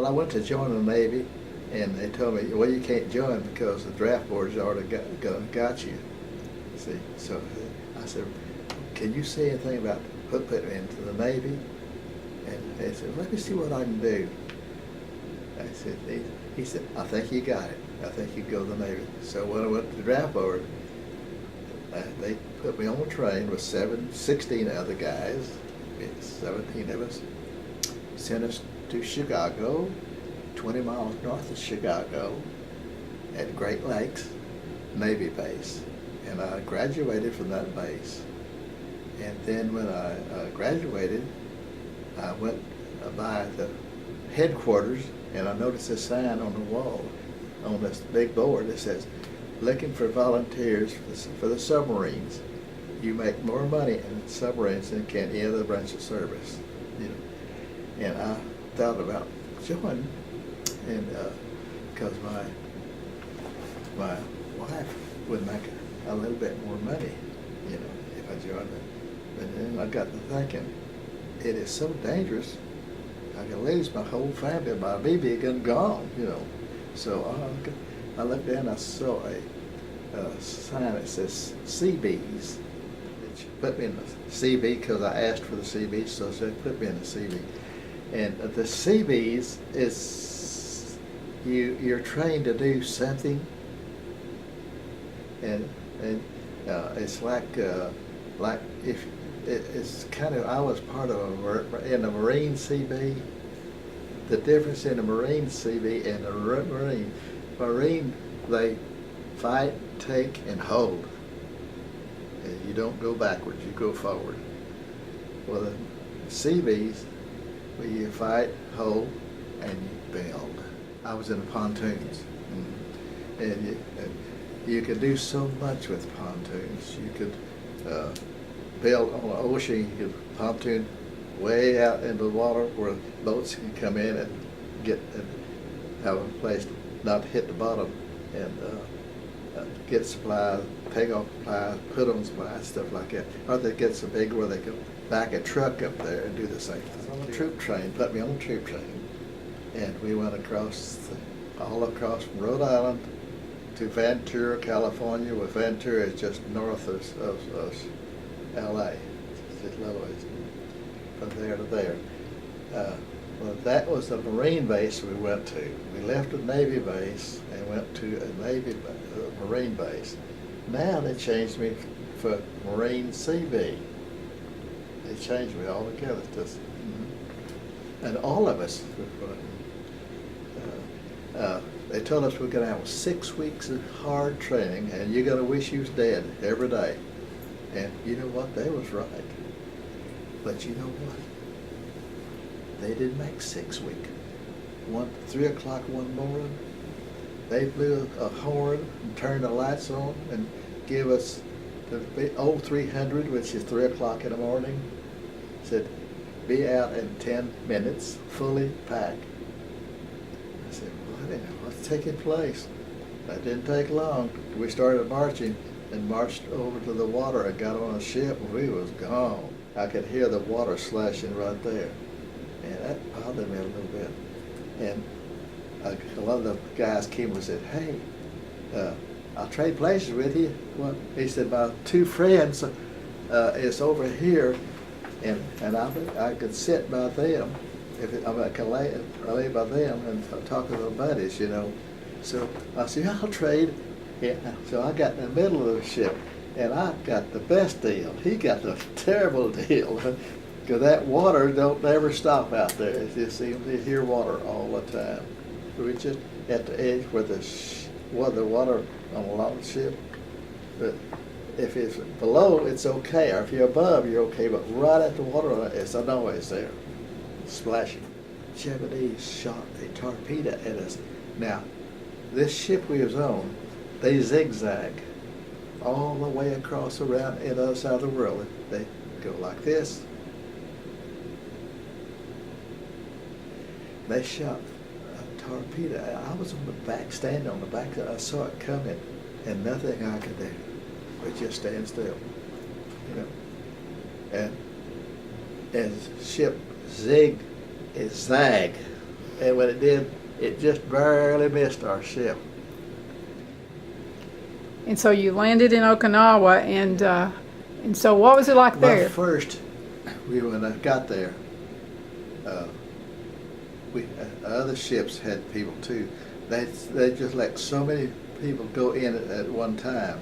Well, I went to join the Navy, and they told me, well, you can't join because the draft board's already got you. See, so I said, can you say anything about putting me into the Navy? And they said, let me see what I can do. I said, he said, I think you got it. I think you go to the Navy. So when I went to the draft board, they put me on a train with 16 other guys, 17 of us, sent us to Chicago, 20 miles north of Chicago, at Great Lakes Navy base. And I graduated from that base. And then when I graduated, I went by the headquarters, and I noticed a sign on the wall on this big board that says, looking for volunteers for the submarines. You make more money in submarines than can any other branch of service. You know. And I thought about joining, and because my wife would make a little bit more money, you know, if I joined it. But then I got to thinking, it is so dangerous. I could lose my whole family, my baby gone, you know. So I looked down, I saw a sign that says CBs. It put me in the CB because I asked for the CBs, so they put me in the CB. And the CBs is you're trained to do something, and it's like if it's kind of, I was part of in the Marine CB. The difference in the Marine CB and the Marine, they fight, take, and hold. And you don't go backwards, you go forward. Well, the CBs, where you fight, hold, and you build. I was in the pontoons, and you could do so much with pontoons. You could build on the ocean, you could pontoon way out into the water where boats can come in and have a place not to hit the bottom, and get supplies, take off supplies, put on supplies, stuff like that. Or they get so big where they can back a truck up there and do the same thing. On the troop train, put me on the troop train, and we went all across from Rhode Island to Ventura, California, where Ventura is just north of L.A. It's just a little ways from there to there. Well, that was the Marine base we went to. We left a Navy base and went to a Marine base. Now they changed me for Marine CB. They changed me altogether. And all of us, they told us we're going to have 6 weeks of hard training, and you're going to wish you was dead every day. And you know what? They was right. But you know what? They didn't make 6 weeks. 3 o'clock one morning, they blew a horn and turned the lights on and gave us the old 300, which is 3 o'clock in the morning. Said, be out in 10 minutes, fully packed. I said, well, I didn't know what's taking place. That didn't take long. We started marching and marched over to the water and got on a ship, and we was gone. I could hear the water slashing right there. And that bothered me a little bit. And a lot of the guys came and said, hey, I'll trade places with you. Well, he said, my 2 friends is over here, and I could sit by them. I could lay by them and talk to their buddies, you know. So I said, I'll trade. Yeah. So I got in the middle of the ship, and I got the best deal. He got the terrible deal. Because that water don't ever stop out there. It just seems to hear water all the time. So we just at the edge where the water on a long ship. But if it's below, it's okay. Or if you're above, you're okay. But right at the water, it's always there, splashing. Japanese shot a torpedo at us. Now, this ship we was on, they zigzag all the way across around in the other side of the world. They go like this. They shot a torpedo. I was on the back, standing on the back. I saw it coming, and nothing I could do but just stand still, you know. And ship zag and when it did, it just barely missed our ship. And so you landed in Okinawa, and so what was it like there? Well, first, when I got there, other ships had people too. They just let so many people go in at one time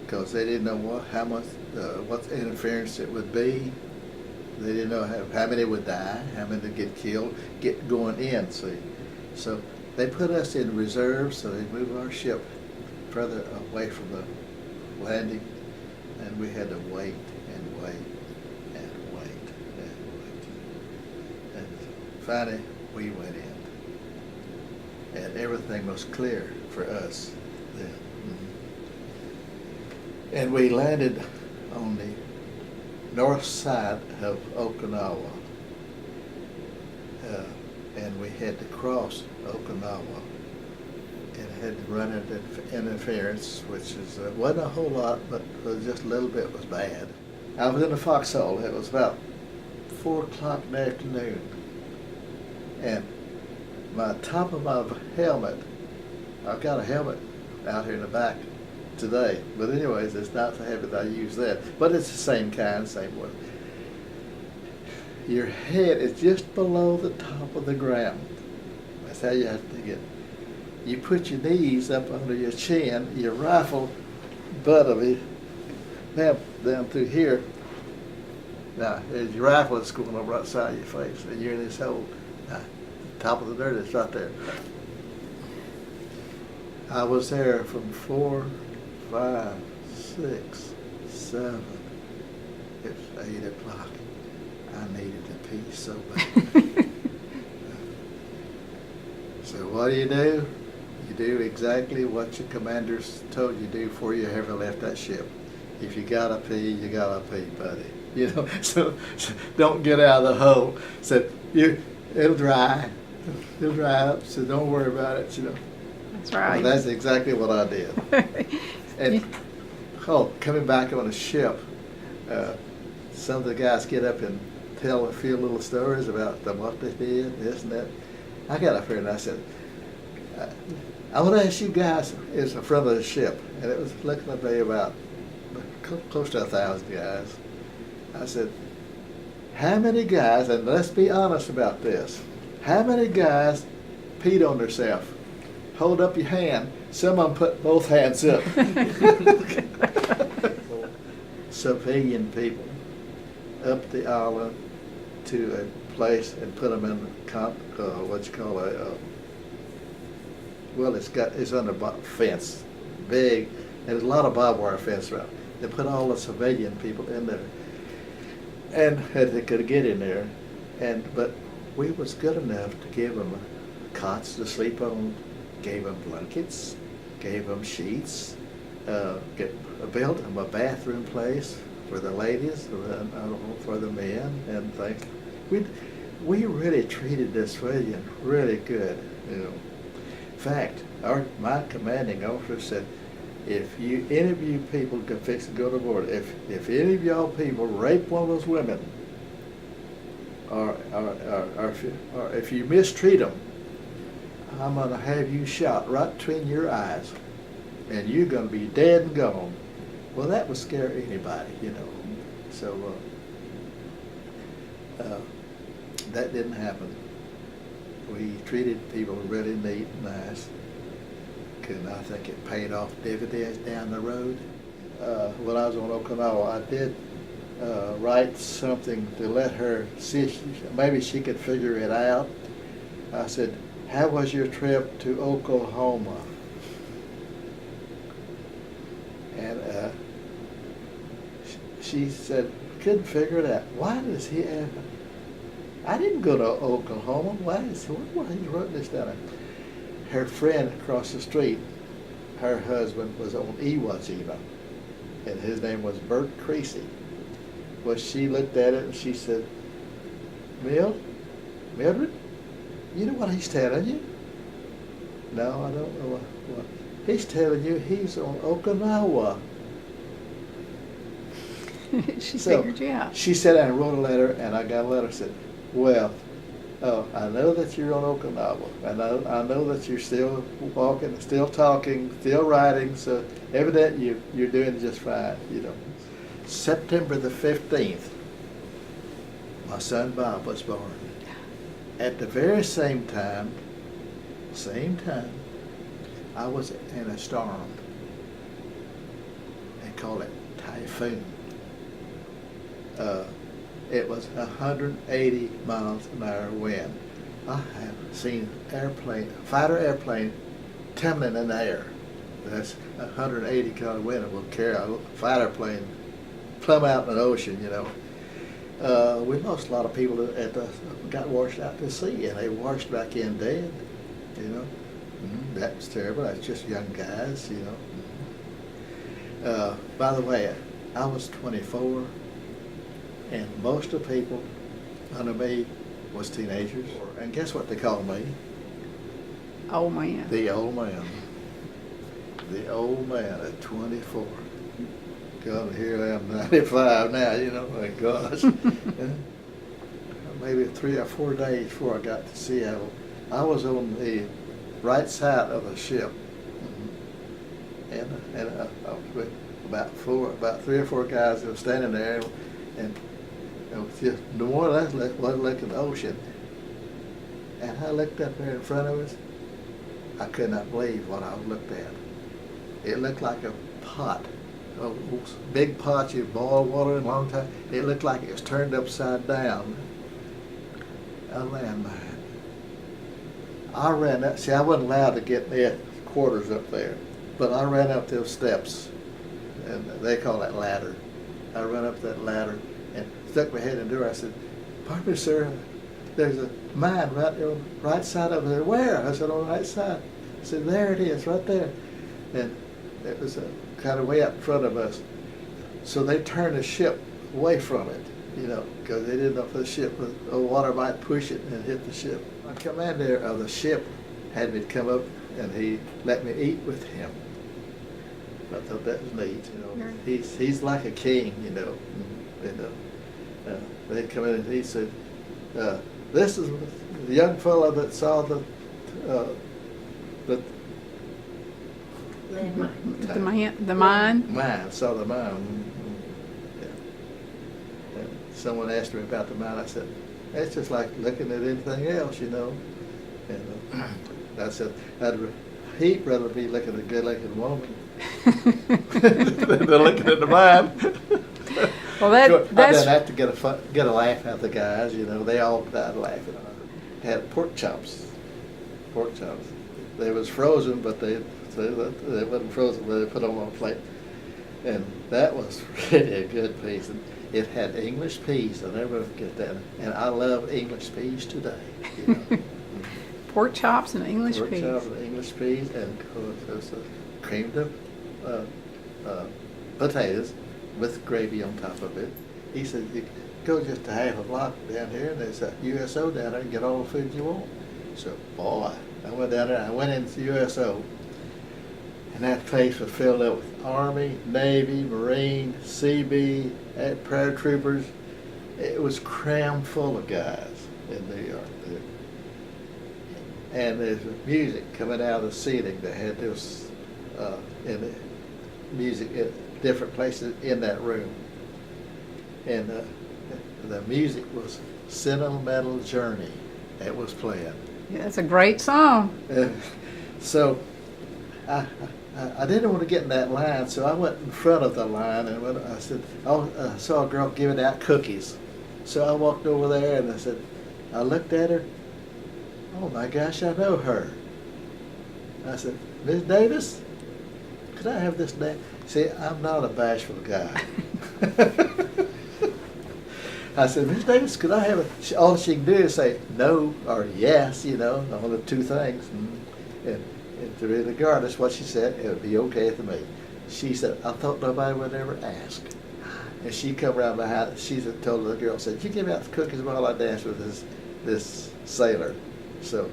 because they didn't know what interference it would be. They didn't know how many would die, how many would get killed, going in. See, so they put us in reserve, so they moved our ship further away from the landing, and we had to wait and wait and wait and wait. And finally, we went in, and everything was clear for us then. And we landed on the north side of Okinawa, and we had to cross Okinawa and had to run into interference, which wasn't a whole lot, but just a little bit was bad. I was in the foxhole. It was about 4 o'clock in the afternoon, and my top of my helmet, I've got a helmet out here in the back today, but anyways, it's not the helmet I use that, but it's the same kind, same one. Your head is just below the top of the ground. That's how you have to get. You put your knees up under your chin, your rifle butt of it down through here. Now, there's your rifle that's going over right side of your face, and you're in this hole. Now, the top of the dirt is right there. I was there from 4, 5, 6, 7. It's 8 o'clock. I needed to pee so bad. So what do? You do exactly what your commanders told you to do before you ever left that ship. If you gotta pee, you gotta pee, buddy. You know, so don't get out of the hole. So it'll dry up. So don't worry about it. You know. That's right. Well, that's exactly what I did. And coming back on a ship, some of the guys get up and tell a few little stories about what they did, this and that. I got up here and I said, I want to ask you guys, it's in front of the ship, and it was looking to be about close to 1,000 guys. I said, how many guys, and let's be honest about this, how many guys peed on themselves? Hold up your hand. Some of them put both hands up. Civilian people up the island to a place and put them in what you call it's under fence, big, and there's a lot of barbed wire fence around. They put all the civilian people in there, and they could get in there, but we was good enough to give them cots to sleep on, gave them blankets, gave them sheets, built them a bathroom place for the ladies, for the men, and things. We really treated the civilian really good, you know. In fact, my commanding officer said, if you interview people to fix to go to board, if any of y'all people rape one of those women, or if you mistreat them, I'm going to have you shot right between your eyes, and you're going to be dead and gone. Well, that would scare anybody, you know. So that didn't happen. We treated people really neat and nice. And I think it paid off dividends down the road. When I was on Okinawa, I did write something to let her see if maybe she could figure it out. I said, how was your trip to Oklahoma? And she said, couldn't figure it out. Why does he have... I didn't go to Oklahoma. Why he wrote this down? Her friend across the street, her husband was on Iwo Jima, and his name was Bert Creasy. Well, she looked at it and she said, Mildred, you know what he's telling you? No, I don't know what. He's telling you he's on Okinawa. She figured you out. She sat down and wrote a letter, and I got a letter that said, well, Oh, I know that you're on Okinawa. I know that you're still walking, still talking, still writing. So evidently you're doing just fine. You know. September the 15th, my son Bob was born. At the very same time, I was in a storm. They call it typhoon. It was 180 miles an hour wind. I have seen fighter airplane tumbling in the air. That's 180 kind of wind. It will carry a fighter plane plumb out in the ocean, you know. We lost a lot of people got washed out to sea, and they washed back in dead, you know. That was terrible. That's just young guys, you know. By the way, I was 24. And most of the people under me was teenagers. And guess what they called me? Old man. The old man. The old man at 24. God, here I am, 95 now, you know, my gosh. Maybe 3 or 4 days before I got to Seattle, I was on the right side of the ship. And with about 3 or 4 guys that were standing there, and it was just the more or less was like an ocean. And I looked up there in front of us. I could not believe what I looked at. It looked like a pot, a big pot you boil water in a long time. It looked like it was turned upside down. A landmine. I ran up. See, I wasn't allowed to get near quarters up there, but I ran up those steps, and they call that ladder. I ran up that ladder and stuck my head in the door. I said, "Pardon me, sir, there's a mine right there on the right side of there." "Where?" I said, "On the right side." I said, "There it is, right there." And it was kind of way up in front of us. So they turned the ship away from it, you know, because they didn't know if the water might push it and hit the ship. The commander of the ship had me come up, and he let me eat with him. I thought that was neat, you know. He's like a king, you know. They come in and he said, "This is the young fellow that saw the mine. Mine, saw the mine." Yeah. And someone asked me about the mine. I said, "It's just like looking at anything else, you know." And I said, "I'd he'd rather be looking at a good-looking woman than looking at the mine." Well, I that's didn't have to get a laugh out of the guys, you know. They all died laughing. Had pork chops. They was frozen, but they wasn't frozen. But they put them on a plate, and that was really a good piece. And it had English peas. I'll never forget that. And I love English peas today. You know. pork chops and English peas. Pork chops and English peas, and of course there's creamed potatoes with gravy on top of it. He said, "You go just a half a block down here, and there's a USO down there, and get all the food you want." So, boy, I went down there. I went into USO, and that place was filled up with Army, Navy, Marine, CB, paratroopers. It was crammed full of guys in New York. And there's music coming out of the ceiling. They had this in the music at different places in that room. And the music was Sentimental Journey. It was playing. Yeah, it's a great song. So I didn't want to get in that line, so I went in front of the line, and I said, I saw a girl giving out cookies. So I walked over there, and I looked at her. Oh my gosh, I know her. I said, "Miss Davis, could I have this name?" See, I'm not a bashful guy. I said, "Miss Davis, could I have it?" All she can do is say no or yes, you know, all the two things. And regardless what she said, it would be okay with me. She said, "I thought nobody would ever ask." And she come around behind, she told the girl, said, "You give me out the cookies while I dance with this sailor." So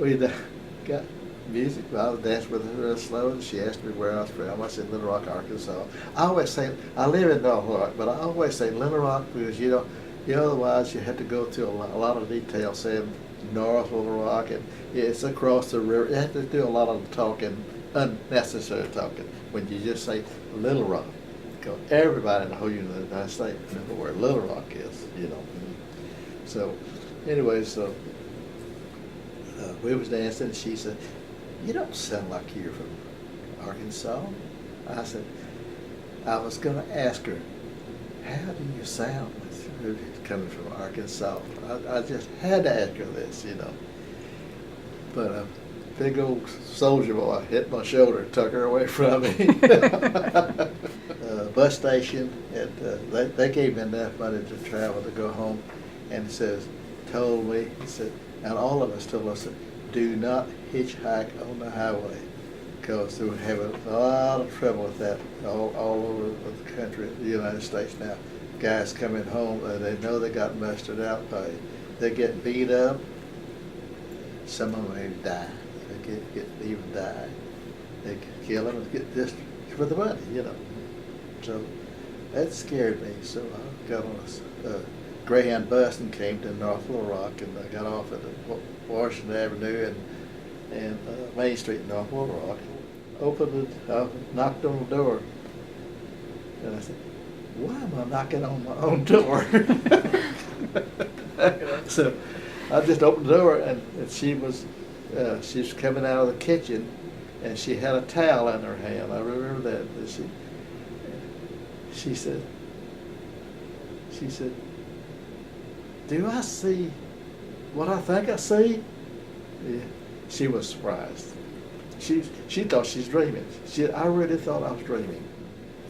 we got music. I was dancing with her real slow, and she asked me where I was from. I said Little Rock, Arkansas. I always say, I live in Little Rock, but I always say Little Rock because, you know, You know, otherwise you had to go through a lot of detail saying North Little Rock and it's across the river. You have to do a lot of talking, unnecessary talking, when you just say Little Rock. Because everybody in the whole United States knows where Little Rock is, you know. So, anyway, so we was dancing and she said, "You don't sound like you're from Arkansas." I said, I was going to ask her, "How do you sound coming from Arkansas?" I just had to ask her this, you know. But a big old soldier boy hit my shoulder and took her away from me. Bus station, they gave me enough money to travel to go home, and he told me, he said, and all of us told us, do not hitchhike on the highway, because they were having a lot of trouble with that all over the country, the United States now. Guys coming home, they know they got mustered out pay. They get beat up. Some of them even die. They even die. They kill them and get just for the money, you know. So that scared me. So I got on a Greyhound bus and came to North Little Rock, and I got off at Washington Avenue and Main Street in North Little Rock. Opened it, knocked on the door, and I said, "Why am I knocking on my own door?" So I just opened the door, and she was coming out of the kitchen, and she had a towel in her hand. I remember that. She said, "Do I see what I think I see?" Yeah. She was surprised. She thought she's dreaming. I really thought I was dreaming.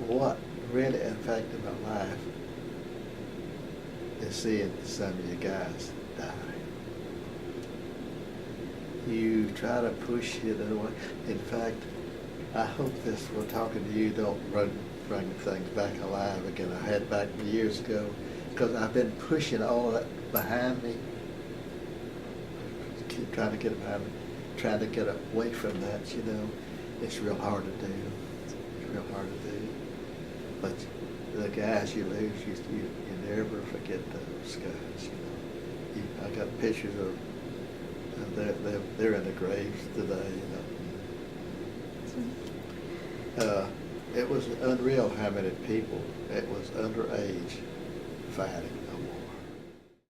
What really affected my life is seeing some of you guys die. You try to push it away. In fact, I hope this, we're talking to you, don't bring things back alive again. I had back years ago, because I've been pushing all of that behind me. Keep trying to get it behind me. Trying to get away from that, you know. It's real hard to do. It's real hard to do. But the guys you lose, you never forget those guys, you know. I got pictures of they're in the graves today, you know. It was unreal how many people, it was underage fighting.